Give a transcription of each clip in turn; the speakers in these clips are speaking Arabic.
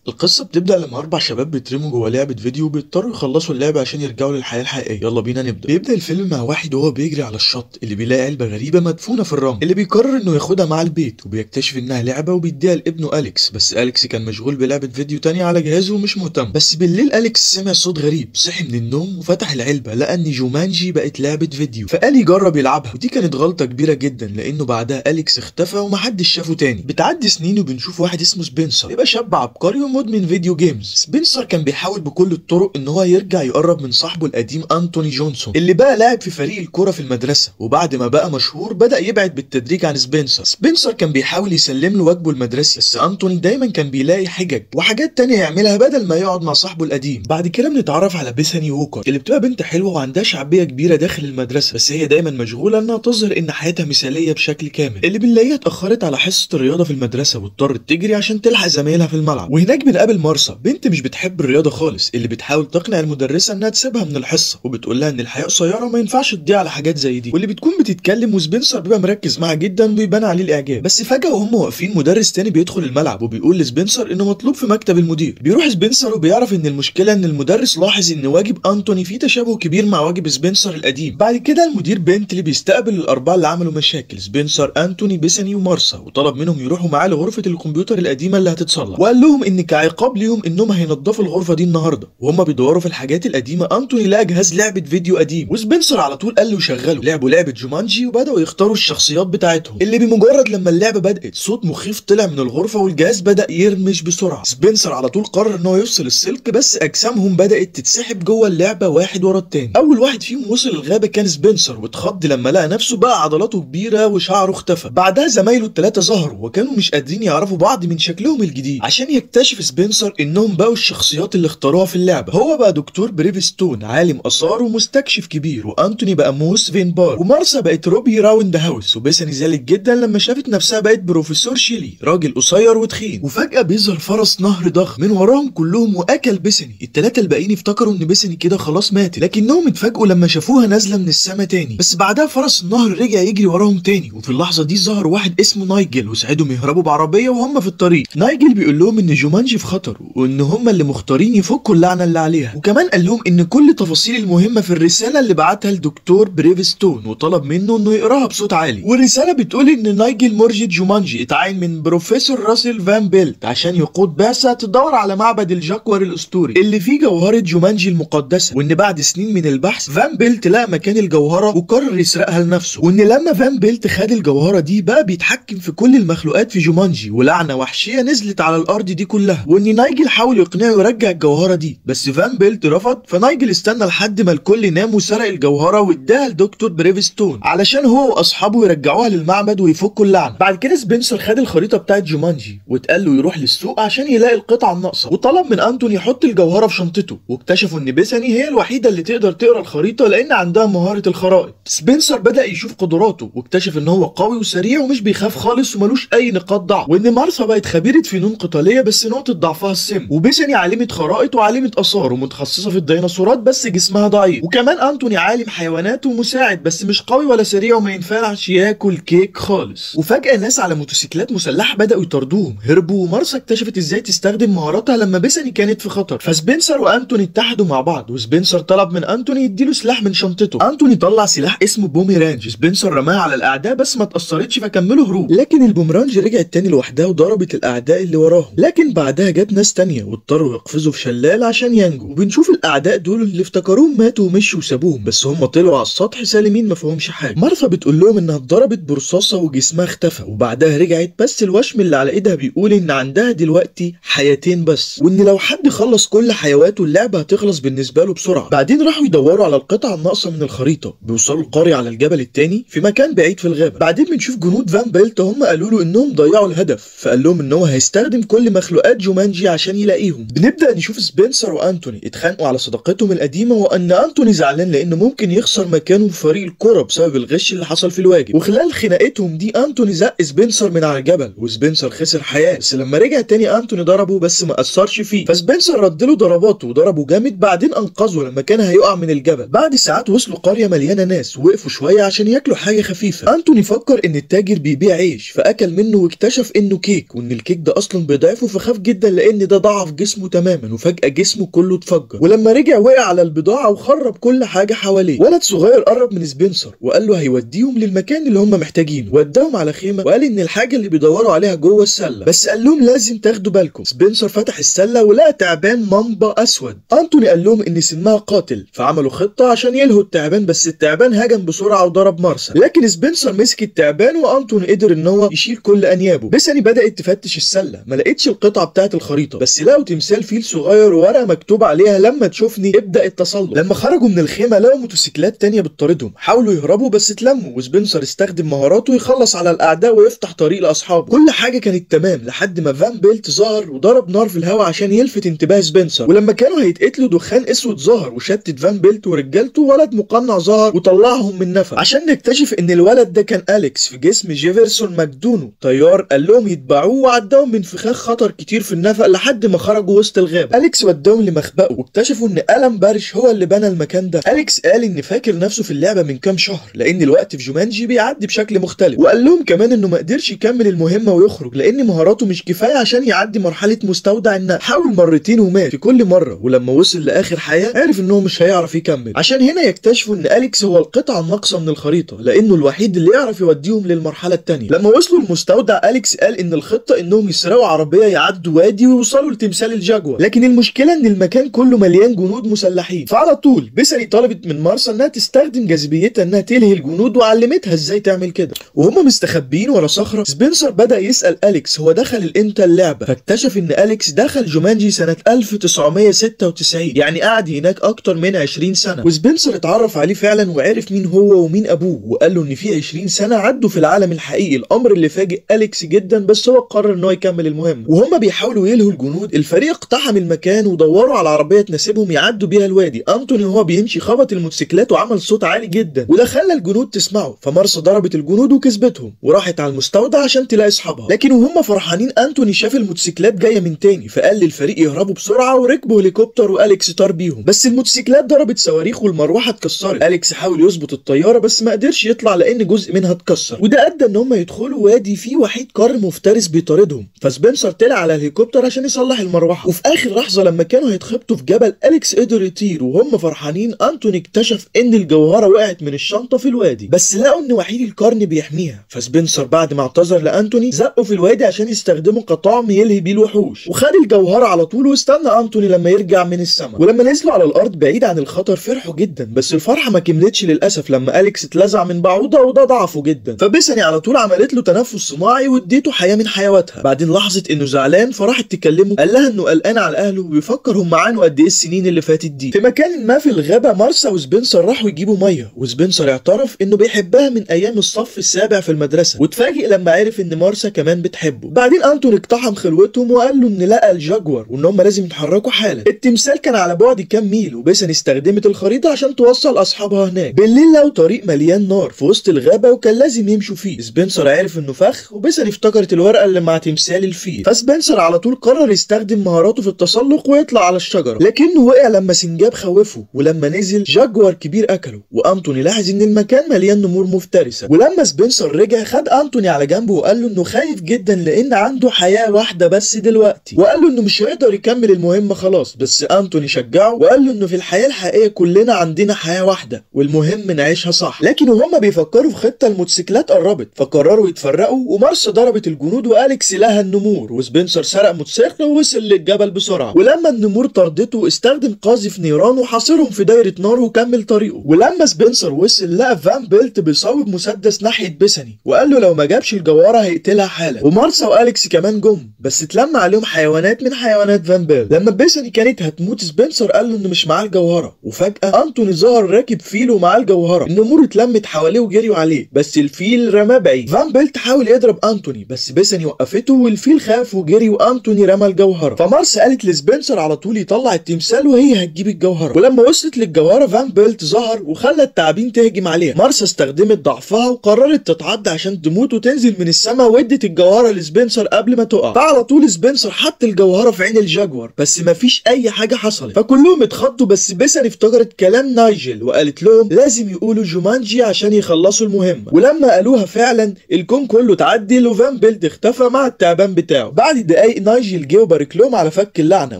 القصة بتبدأ لما أربع شباب بيترموا جوه لعبة فيديو وبيضطروا يخلصوا اللعبة عشان يرجعوا للحياة الحقيقية. يلا بينا نبدأ. بيبدأ الفيلم مع واحد وهو بيجري على الشط اللي بيلاقي علبة غريبة مدفونة في الرمل، اللي بيقرر إنه ياخدها مع البيت وبيكتشف إنها لعبة وبيديها لابنه أليكس. بس أليكس كان مشغول بلعبة فيديو تانية على جهازه ومش مهتم. بس بالليل أليكس سمع صوت غريب، صحي من النوم وفتح العلبة لقى إن جومانجي بقت لعبة فيديو، فقال يجرب يلعبها. ودي كانت غلطة كبيرة جدا لأنه بعدها أليكس اختفى ومحدش شافه تاني. بتعدي سنين وبنشوف واحد اسمه سبنسر، بيبقى شاب عبقري ومدمن فيديو جيمز. سبنسر كان بيحاول بكل الطرق ان هو يرجع يقرب من صاحبه القديم أنتوني جونسون اللي بقى لاعب في فريق الكرة في المدرسة، وبعد ما بقى مشهور بدأ يبعد بالتدريج عن سبنسر كان بيحاول يسلم له واجبه المدرسي، بس أنتوني دايما كان بيلاقي حجج وحاجات تانية يعملها بدل ما يقعد مع صاحبه القديم. بعد كده بنتعرف على بيثاني ووكر اللي بتبقى بنت حلوة وعندها شعبية كبيرة داخل المدرسة، بس هي دايما مشغولة انها تظهر ان حياتها مثالية بشكل كامل. اللي بنلاقيها اتأخرت على حصة الرياضة في المدرسة واضطرت تجري عشان تلحق زمايلها في الملعب. وهناك بنقابل مارسا، بنت مش بتحب الرياضة خالص، اللي بتحاول تقنع المدرسة انها تسيبها من الحصة وبتقول لها ان الحياة قصيرة وما ينفعش تضيع على حاجات زي دي، واللي بتكون بتتكلم وسبنسر بيبقى مركز معاها جدا وبيبان عليه الاعجاب. بس فجأة وهم واقفين مدرس تاني بيدخل الملعب وبيقول لسبنسر انه مطلوب في مكتب المدير. بيروح سبنسر وبيعرف ان المشكلة ان المدرس لاحظ ان واجب أنتوني فيه تشابه كبير مع واجب سبنسر القديم. بعد كده المدير بنتلي بيستقبل الاربعة اللي عملوا مشاكل، سبنسر، أنتوني، بيثاني ومارسا، وطلب منهم يروحوا معاه لغرفة الكمبيوتر القديمة اللي هتتصلح، وقال لهم ان كعقاب ليهم انهم هينضفوا الغرفة دي النهارده. وهم بيدوروا في الحاجات القديمة أنتوني لقى جهاز لعبة فيديو قديم، وسبنسر على طول قال له يشغله. لعبوا لعبة جومانجي وبدأوا يختاروا الشخصيات بتاعتهم، اللي بمجرد لما اللعبة بدأت صوت مخيف طلع من الغرفة والجهاز بدأ يرمش بسرعة. سبنسر على طول قرر ان هو يفصل السلك، بس اجسامهم بدأت تتسحب جوه اللعبة واحد ورا التاني. اول واحد فيهم وصل الغابة كان سبنسر، واتخض لما لقى نفسه بقى عضلاته كبيرة وشعره اختفى. بعدها زمايله الثلاثة ظهروا وكانوا مش قادرين يعرفوا بعض من شكلهم الجديد، عشان يكتشف سبنسر انهم بقوا الشخصيات اللي اختاروها في اللعبة. هو بقى دكتور بريفستون عالم آثار ومستكشف كبير، وأنتوني بقى موس فينبار، ومارسا بقت روبي راوند هاوس، وبيثاني زعلت جدا لما شافت نفسها بقت بروفيسور شيلي راجل قصير وتخين. وفجأة بيظهر فرس نهر ضخم من وراهم كلهم واكل بيثاني. الثلاثة الباقيين افتكروا ان بيثاني كده خلاص ماتت، لكنهم اتفاجئوا لما شافوها نازلة من السما تاني. بس بعدها فرس النهر رجع يجري وراهم تاني، وفي اللحظة دي ظهر واحد اسمه نايجل وساعدهم يهربوا بعربية وهم في الطريق. نايجل بيقول لهم ان جومانجي في خطر وان هم اللي مختارين يفكوا اللعنة اللي عليها، وكمان قال لهم ان كل التفاصيل المهمة في الرسالة اللي بعتها الدكتور بريفستون وطلب منه انه يقراها بصوت عالي. والرسالة بتقول ان نايجل مرشد جومانجي اتعين من بروفيسور راسل فان بيلت عشان يقود بعثة تدور على معبد الجاكور الاسطوري اللي فيه جوهرة جومانجي المقدسة، وان بعد سنين من البحث فان بيلت لقى مكان الجوهرة وقرر يسرقها لنفسه، وان لما فان بيلت خد الجوهرة دي بقى بيتحكم في كل المخلوقات في جومانجي، ولعنة وحشية نزلت على الارض دي كلها، وان نايجل حاول يقنعه يرجع الجوهرة دي بس فان بيلت رفض. فنايجل استنى لحد ما الكل نام وسرق الجوهرة واداها لدكتور بريفستون علشان هو واصحابه يرجعوها للمعبد ويفكوا اللعنة. بعد كده سبنسر خد الخريطة بتاعت جومانجي واتقال له يروح للسوق عشان يلاقي القطعة الناقصة، وطلب من أنتوني يحط الجوهرة في شنطته، واكتشفوا ان بيثاني هي الوحيدة اللي تقدر تقرا الخريطة لان عندها مهارة الخرائط. سبنسر بدأ يشوف قدراته واكتشف ان هو قوي وسريع ومش بيخاف خالص وملوش اي نقاط ضعف، وان مارسا بقت خبيرة فنون قتالية بس نقطة ضعفها السم، وبيثاني عالمة خرائط وعالمة آثار ومتخصصة في الديناصورات بس جسمها ضعيف، وكمان أنتوني عالم حيوانات ومساعد بس مش قوي ولا سريع وما ينفعش ياكل كيك خالص. وفجأة ناس على موتوسيكلات مسلحة بدأوا يطاردوهم، هربوا، ومارسا اكتشفت ازاي تستخدم مهاراتها لما بيثاني كانت في خطر. فسبنسر وأنتوني اتحدوا مع بعض، وسبنسر طلب من أنتوني يديله سلاح من شنطته. أنتوني طلع سلاح اسمه بوميرانج، سبنسر رماها على الأعداء بس ما اتأثرتش فكملوا هروب، لكن البومرانج رجعت تاني لوحدها وضربت الأعداء اللي وراهم. لكن بعدها جت ناس تانية واضطروا يقفزوا في شلال عشان ينجوا، وبنشوف الأعداء دول اللي افتكروهم ماتوا ومشوا وسابوهم، بس هم طلعوا على السطح سالمين ما فيهمش حاجة. مارثا بتقول لهم انها اتضربت برصاصة وجسمها اختفى، وبعدها رجعت بس الوشم اللي على ايدها بيقول ان عندها دلوقتي حياتين بس، وان لو حد خلص كل حيواته اللعبة هتخلص بالنسبة له بسرعة. بعدين راحوا يدوروا على القطعة الناقصة من الخريطة، بيوصلوا القرية على الجبل التاني في مكان بعيد في الغابة. بعدين بنشوف جنود فان بيلت هم قالوا له انهم ضيعوا الهدف، فقال لهم ان هو هيستخدم كل مخلوقات جومانجي عشان يلاقيهم. بنبدأ نشوف سبنسر وأنتوني اتخانقوا على صداقتهم القديمة، وان أنتوني زعلان لانه ممكن يخسر مكانه في فريق الكرة بسبب الغش اللي حصل في الواجب. وخلال خناقتهم دي أنتوني زق سبنسر من على الجبل وسبنسر خسر حياة، بس لما رجع تاني أنتوني ضربه بس ما أثرش فيه، فسبنسر ردله ضرباته وضربه جامد، بعدين أنقذه لما كان هيقع من الجبل. بعد ساعات وصلوا قرية مليانة ناس وقفوا شوية عشان ياكلوا حاجة خفيفة. أنتوني فكر إن التاجر بيبيع عيش فأكل منه واكتشف إنه كيك، وإن الكيك ده أصلا بيضعفه فخاف جدا جدا لان ده ضعف جسمه تماما، وفجأة جسمه كله اتفجر، ولما رجع وقع على البضاعة وخرب كل حاجة حواليه. ولد صغير قرب من سبنسر وقال له هيوديهم للمكان اللي هم محتاجينه، وداهم على خيمة وقال ان الحاجة اللي بيدوروا عليها جوه السلة، بس قال لهم لازم تاخدوا بالكم. سبنسر فتح السلة ولقى تعبان مامبا اسود. انتوني قال لهم ان سمها قاتل، فعملوا خطة عشان يلهوا التعبان، بس التعبان هجم بسرعة وضرب مارسا، لكن سبنسر مسك التعبان وانتوني قدر ان هو يشيل كل انيابه. بيساني بدأت تفتش السلة، ما لقيتش القطعة بتاعت الخريطة، بس لقوا تمثال فيل صغير وورقة مكتوب عليها لما تشوفني ابدأ التسلق. لما خرجوا من الخيمة لقوا موتوسيكلات تانية بتطاردهم، حاولوا يهربوا بس اتلموا، وسبنسر استخدم مهاراته يخلص على الاعداء ويفتح طريق لاصحابه. كل حاجة كانت تمام لحد ما فان بيلت ظهر وضرب نار في الهواء عشان يلفت انتباه سبنسر، ولما كانوا هيتقتلوا دخان اسود ظهر وشتت فان بيلت ورجالته، ولد مقنع ظهر وطلعهم من نفق عشان نكتشف ان الولد ده كان أليكس في جسم جيفرسون ماكدونو. طيار قال لهم يتبعوه وعداهم من فخاخ خطر كتير في النفق لحد ما خرجوا وسط الغابة. أليكس وداهم لمخبأه واكتشفوا ان ألان بارش هو اللي بنى المكان ده. أليكس قال ان فاكر نفسه في اللعبة من كام شهر لان الوقت في جومانجي بيعدي بشكل مختلف، وقال لهم كمان انه ما قدرش يكمل المهمة ويخرج لان مهاراته مش كفاية عشان يعدي مرحلة مستودع النقل. حاول مرتين ومات في كل مرة، ولما وصل لاخر حياة عرف انه مش هيعرف يكمل. عشان هنا يكتشفوا ان أليكس هو القطعة الناقصة من الخريطة لانه الوحيد اللي يعرف يوديهم للمرحلة التانية. لما وصلوا المستودع أليكس قال ان الخطة انهم يسرقوا عربية يعدوا وادي ويوصلوا لتمثال الجاguار، لكن المشكلة ان المكان كله مليان جنود مسلحين. فعلى طول بيساني طلبت من مارسا انها تستخدم جاذبيتها انها تلهي الجنود، وعلمتها ازاي تعمل كده. وهم مستخبيين ورا صخرة سبنسر بدأ يسأل أليكس هو دخل امتى اللعبة، فاكتشف ان أليكس دخل جومانجي سنة 1996، يعني قعد هناك اكتر من 20 سنة. وسبنسر اتعرف عليه فعلا وعرف مين هو ومين ابوه، وقال له ان في 20 سنة عدوا في العالم الحقيقي، الامر اللي فاجئ أليكس جدا، بس هو قرر ان هو يكمل المهمة. وهم بيحاولوا يلهوا الجنود، الفريق اقتحم المكان ودوروا على عربية تناسبهم يعدوا بيها الوادي. انتوني وهو بيمشي خبط الموتوسيكلات وعمل صوت عالي جدا، وده خلى الجنود تسمعه، فمارسا ضربت الجنود وكسبتهم وراحت على المستودع عشان تلاقي اصحابها. لكن وهم فرحانين انتوني شاف الموتوسيكلات جايه من تاني، فقال للفريق يهربوا بسرعه وركبوا هليكوبتر واليكس طار بيهم، بس الموتوسيكلات ضربت صواريخ والمروحه اتكسرت. اليكس حاول يظبط الطياره بس ما قدرش يطلع لان جزء منها اتكسر، وده ادى ان هم يدخلوا وادي فيه وحيد قرن مفترس بيطاردهم، فسبنسر طلع على الهليكوبتر عشان يصلح المروحه. وفي اخر لحظه لما كانوا هيتخبطوا في جبل اليكس قدر يطير وهم فرحانين. انتوني اكتشف ان الجوهره وقعت من الشنطه في الوادي، بس لقوا ان وحيد القرن بيحميها، فسبنسر بعد ما اعتذر لانتوني زقه في الوادي عشان يستخدمه كطعم يلهي بيه الوحوش، وخد الجوهره على طول واستنى انتوني لما يرجع من السماء. ولما نزلوا على الارض بعيد عن الخطر فرحوا جدا، بس الفرحه ما كملتش للاسف لما اليكس اتلزع من بعوضه وده ضعفه جدا، فبيساني على طول عملت له تنفس صناعي واديته حياه من حيواتها. بعدين لاحظت انه زعلان فراحت تكلمه، قال لها انه قلقان على اهله وبيفكر هم عنه قد ايه السنين اللي فاتت دي. في مكان ما في الغابه مارسا وسبنسر راحوا يجيبوا ميه، وسبنسر اعترف انه بيحبها من ايام الصف السابع في المدرسه، واتفاجئ لما عرف ان مارسا كمان بتحبه. بعدين انتوني اقتحم خلوتهم وقال له ان لقى الجاguار وان هم لازم يتحركوا حالا. التمثال كان على بعد كام ميل، وبيساني استخدمت الخريطه عشان توصل اصحابها هناك. بالليل لقوا طريق مليان نار في وسط الغابه وكان لازم يمشوا فيه. سبنسر عرف انه فخ، وبيساني افتكرت الورقه اللي مع تمثال الفيل، فسبنسر على طول قرر يستخدم مهاراته في التسلق ويطلع على الشجره، لكنه وقع لما سنجاب خوفه، ولما نزل جاguار كبير اكله. وانتوني لاحظ ان المكان مليان نمور مفترسه، ولما سبنسر رجع خد انتوني على جنبه وقال له انه خايف جدا لان عنده حياه واحده بس دلوقتي، وقال له انه مش هيقدر يكمل المهمه خلاص. بس انتوني شجعه وقال له انه في الحياه الحقيقيه كلنا عندنا حياه واحده والمهم نعيشها صح. لكن وهم بيفكروا في خطه الموتوسيكلات قربت، فقرروا يتفرقوا، ومارسا ضربت الجنود واليكس لها النمور، وسبنسر سرق موتوسيكل ووصل للجبل بسرعه. ولما النمور طردته استخدم قاذف نيران وحاصرهم في دايره نار وكمل طريقه. ولما سبنسر وصل لقى فان بيلت بيصوب مسدس ناحيه بيساني وقال له لو ما جابش الجوهره هيقتلها حالا. ومارسا واليكس كمان جم، بس اتلم عليهم حيوانات من حيوانات فان بيلت. لما بيساني كانت هتموت سبنسر قال له انه مش معاه الجوهره، وفجاه انتوني ظهر راكب فيل ومعاه الجوهره. النمور اتلمت حواليه وجريوا عليه، بس الفيل رماه بعيد. فان بيلت حاول يضرب انتوني بس بيساني وقفته، والفيل خاف وجري وانتوني رمى الجوهره. فمارسا قالت لسبنسر على طول يطلع التمثال وهي هتجيب الجوهره. ولما وصلت للجوهره فان بيلت ظهر وخلى التعابين تهجم عليها. مارسا استخدمت ضعفها وقررت تتعدى عشان تموت وتنزل من السماء، وادت الجوهره لسبنسر قبل ما تقع. فعلى طول سبنسر حط الجوهره في عين الجاguار، بس مفيش اي حاجه حصلت، فكلهم اتخضوا. بس بيساني افتكرت كلام نايجل وقالت لهم لازم يقولوا جومانجي عشان يخلصوا المهمه، ولما قالوها فعلا الكون كله اتعدل وفان بيلت اختفى مع التعبان بتاعه. بعد دقايق نايجل جه وبارك لهم على فك اللعنه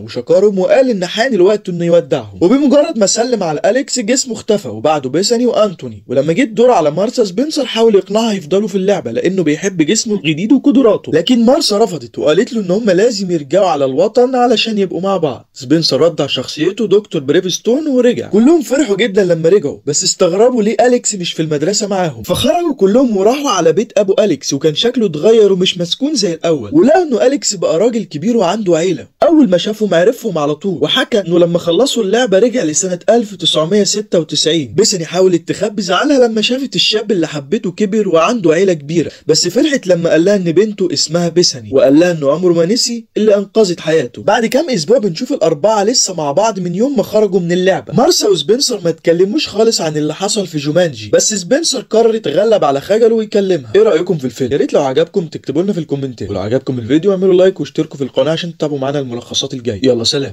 وشكرهم وقال ان حان الوقت انه يودعهم، وبمجرد ما سلم على اليكس جسمه اختفى وبعده بيساني وانتوني. ولما جه الدور على مارسا سبنسر حاول يقنعها يفضلوا في اللعبه لانه بيحب جسمه الجديد وقدراته، لكن مارسا رفضت وقالت له ان هم لازم يرجعوا على الوطن علشان يبقوا مع بعض. سبنسر رد على شخصيته دكتور بريفستون ورجع. كلهم فرحوا جدا لما رجعوا، بس استغربوا ليه اليكس مش في المدرسه معاهم، فخرجوا كلهم وراحوا على بيت ابو اليكس وكان شكله اتغير ومش مسكون زي الاول، ولقوا انه اليكس بقى راجل كبير وعنده عيله. اول ما شافهم عرفهم على طول وحكى انه لما خلصوا اللعبه رجع لسنه 1996. بيساني حاولت تخبي زعلها لما شافت الشاب اللي حبته كبر وعنده عيله كبيره، بس فرحت لما قال لها ان بنته اسمها بيساني، وقال لها انه عمره ما نسي اللي انقذت حياته. بعد كام اسبوع بنشوف الاربعه لسه مع بعض من يوم ما خرجوا من اللعبه. مارسا وسبنسر ما اتكلموش خالص عن اللي حصل في جومانجي، بس سبنسر قرر يتغلب على خجله ويكلمها. ايه رايكم في الفيلم؟ يا ريت لو عجبكم تكتبوا لنا في الكومنتات، ولو عجبكم الفيديو اعملوا لايك واشتركوا في القناه عشان تتابعوا معانا الملخصات الجايه. يلا سلام.